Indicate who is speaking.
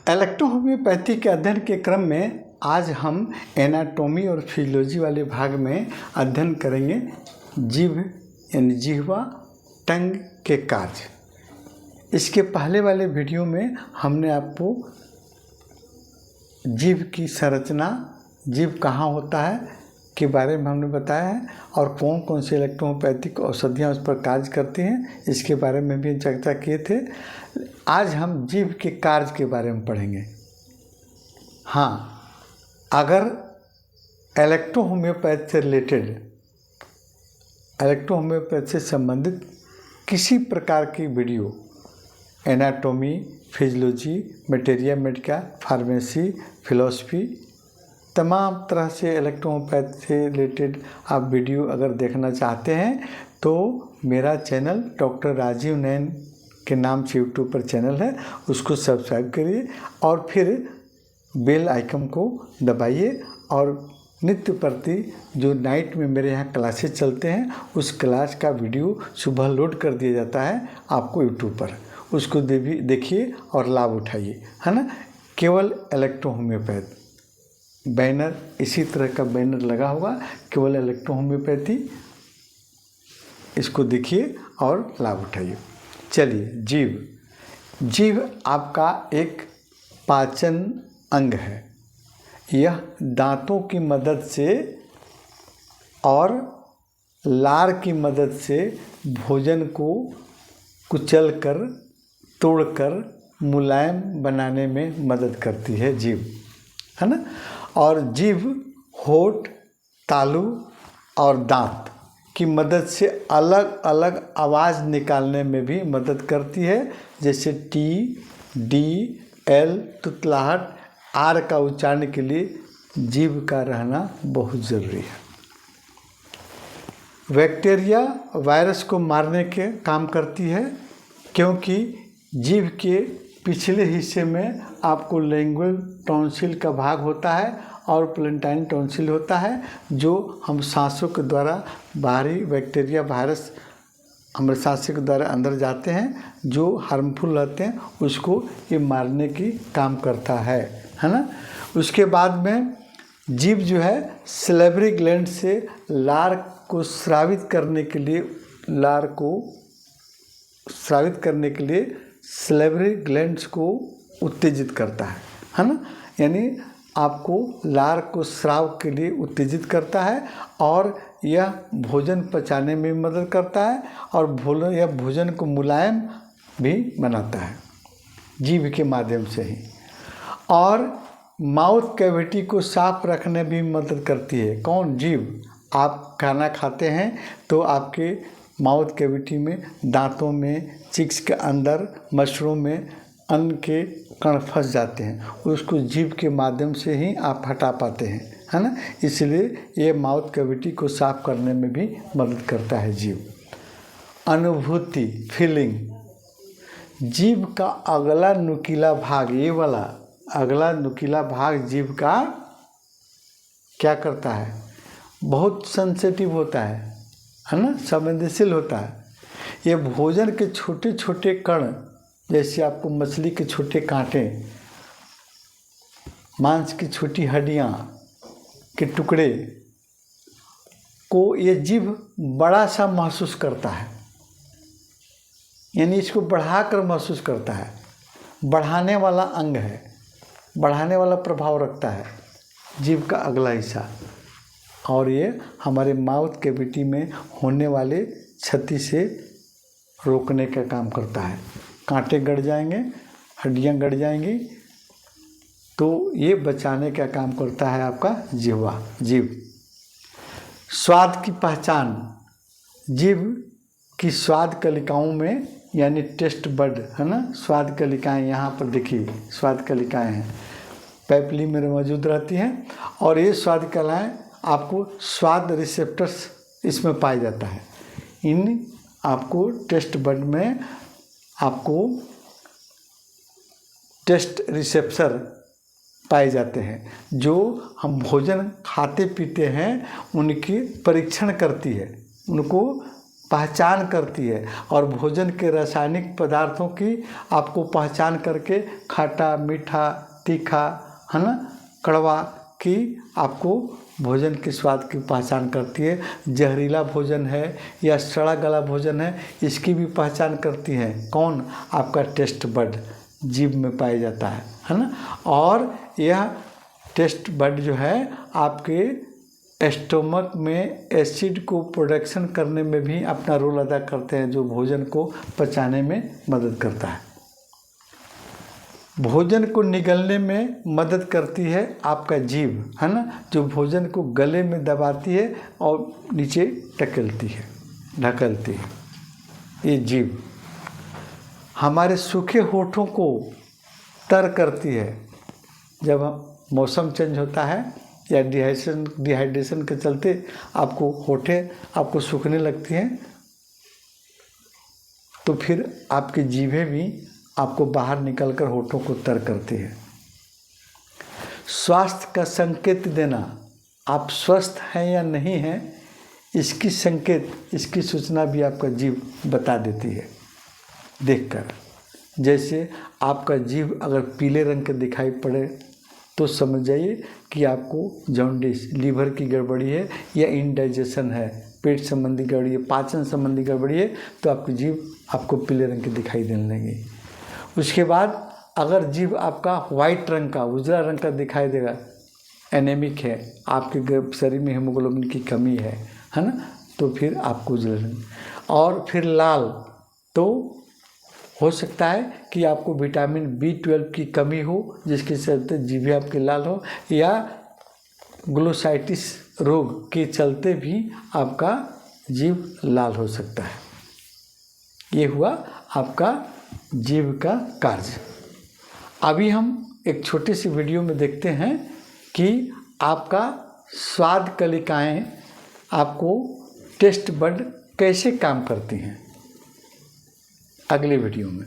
Speaker 1: Electrohomoeopathy के अध्ययन के क्रम में आज हम एनाटॉमी और फिजियोलॉजी वाले भाग में अध्ययन करेंगे जीभ यानी जिह्वा टंग के कार्य। इसके पहले वाले वीडियो में हमने आपको जीभ की संरचना, जीभ कहाँ होता है के बारे में हमने बताया है और कौन कौन से इलेक्ट्रोहोम्योपैथिक औषधियाँ उस पर कार्य करती हैं इसके बारे में भी चर्चा किए थे। आज हम जीभ के कार्य के बारे में पढ़ेंगे। हाँ, अगर इलेक्ट्रोहोम्योपैथी से रिलेटेड, इलेक्ट्रोहोम्योपैथी से संबंधित किसी प्रकार की video, anatomy, physiology, materia Medica, pharmacy, philosophy, तमाम तरह से इलेक्ट्रोहोम्योपैथी से रिलेटेड आप वीडियो अगर देखना चाहते हैं तो मेरा चैनल डॉक्टर राजीव नैन के नाम से यूट्यूब पर चैनल है, उसको सब्सक्राइब करिए और फिर बेल आइकन को दबाइए और नित्य प्रति जो नाइट में मेरे यहाँ क्लासेस चलते हैं उस क्लास का वीडियो सुबह लोड कर दिया जाता है आपको यूट्यूब पर, उसको देखिए और लाभ उठाइए, है ना। केवल इलेक्ट्रोहोम्योपैथी बैनर, इसी तरह का बैनर लगा होगा, केवल इलेक्ट्रोहोम्योपैथी, इसको देखिए और लाभ उठाइए। चलिए, जीभ आपका एक पाचन अंग है। यह दांतों की मदद से और लार की मदद से भोजन को कुचलकर, तोड़कर मुलायम बनाने में मदद करती है जीभ, है ना। और जीभ होठ, तालू और दांत की मदद से अलग अलग आवाज़ निकालने में भी मदद करती है, जैसे टी, डी, एल, तुतलाहट, आर का उच्चारण के लिए जीभ का रहना बहुत ज़रूरी है। बैक्टीरिया, वायरस को मारने के काम करती है, क्योंकि जीभ के पिछले हिस्से में आपको लैंग्वेज टॉन्सिल का भाग होता है और प्लेंटाइन टॉन्सिल होता है, जो हम सांसों के द्वारा बाहरी बैक्टीरिया, वायरस हमारे सांसों के द्वारा अंदर जाते हैं जो हार्मफुल रहते हैं, उसको ये मारने की काम करता है ना। उसके बाद में जीभ जो है सैलिवरी ग्लैंड से लार को स्रावित करने के लिए सैलिवरी ग्लैंड्स को उत्तेजित करता है ना। यानी आपको लार को स्राव के लिए उत्तेजित करता है और यह भोजन पचाने में मदद करता है और भोजन को मुलायम भी बनाता है जीभ के माध्यम से ही। और माउथ कैविटी को साफ रखने भी मदद करती है। कौन? जीभ। आप खाना खाते हैं तो आपके माउथ कैविटी में, दांतों में, चिक्स के अंदर, मशरूम में अन्न के कण फंस जाते हैं, उसको जीभ के माध्यम से ही आप हटा पाते हैं, है ना। इसलिए ये माउथ कैविटी को साफ करने में भी मदद करता है जीभ। अनुभूति, फीलिंग, जीभ का अगला नुकीला भाग, ये वाला अगला नुकीला भाग जीभ का क्या करता है? बहुत सेंसिटिव होता है ना, संवेदनशील होता है। ये भोजन के छोटे छोटे कण, जैसे आपको मछली के छोटे कांटे, मांस की छोटी हड्डियाँ के टुकड़े को ये जीभ बड़ा सा महसूस करता है, यानी इसको बढ़ाकर महसूस करता है। बढ़ाने वाला अंग है, बढ़ाने वाला प्रभाव रखता है जीभ का अगला हिस्सा, और ये हमारे माउथ कैविटी में होने वाले क्षति से रोकने का काम करता है। कांटे गड़ जाएंगे, हड्डियां गड़ जाएंगी, तो ये बचाने का काम करता है आपका जीभ। स्वाद की पहचान, जीभ की स्वाद कलिकाओं में, यानी टेस्ट बड, है ना, स्वाद कलिकाएँ यहाँ पर देखिए, स्वाद कलिकाएँ हैं, पैपिली में मौजूद रहती हैं और ये स्वाद कलिकाएँ आपको स्वाद रिसेप्टर्स इसमें पाया जाता है। इन आपको टेस्ट बड में आपको टेस्ट रिसेप्टर पाए जाते हैं, जो हम भोजन खाते पीते हैं उनकी परीक्षण करती है, उनको पहचान करती है और भोजन के रासायनिक पदार्थों की आपको पहचान करके खट्टा, मीठा, तीखा, है ना, कड़वा की आपको भोजन के स्वाद की पहचान करती है। जहरीला भोजन है या सड़ा गला भोजन है, इसकी भी पहचान करती है कौन? आपका टेस्ट बड जीभ में पाया जाता है ना। और यह टेस्ट बड जो है आपके स्टोमक में एसिड को प्रोडक्शन करने में भी अपना रोल अदा करते हैं, जो भोजन को पचाने में मदद करता है। भोजन को निगलने में मदद करती है आपका जीभ, है ना, जो भोजन को गले में दबाती है और नीचे ढकेलती है। ये जीभ हमारे सूखे होठों को तर करती है। जब मौसम चेंज होता है या डिहाइड्रेशन के चलते आपको होठें आपको सूखने लगती हैं, तो फिर आपकी जीभें भी आपको बाहर निकलकर होठों को तर करती है। स्वास्थ्य का संकेत देना, आप स्वस्थ हैं या नहीं हैं, इसकी संकेत, इसकी सूचना भी आपका जीभ बता देती है देखकर। जैसे आपका जीभ अगर पीले रंग का दिखाई पड़े तो समझ जाइए कि आपको जॉन्डिस, लीवर की गड़बड़ी है या इंडाइजेशन है, पेट संबंधी गड़बड़ी है, पाचन संबंधी गड़बड़ी है, तो आपकी जीभ आपको पीले रंग की दिखाई देने लगेगी। उसके बाद अगर जीभ आपका वाइट रंग का, उजला रंग का दिखाई देगा, एनेमिक है, आपके शरीर में हीमोग्लोबिन की कमी है ना, तो फिर आपको उजला रंग। और फिर लाल, तो हो सकता है कि आपको विटामिन B12 की कमी हो, जिसके चलते जीभें आपकी लाल हो, या ग्लोसाइटिस रोग के चलते भी आपका जीभ लाल हो सकता है। ये हुआ आपका जीभ का कार्य। अभी हम एक छोटी सी वीडियो में देखते हैं कि आपका स्वाद कलिकाएं, आपको टेस्ट बड कैसे काम करती हैं, अगले वीडियो में।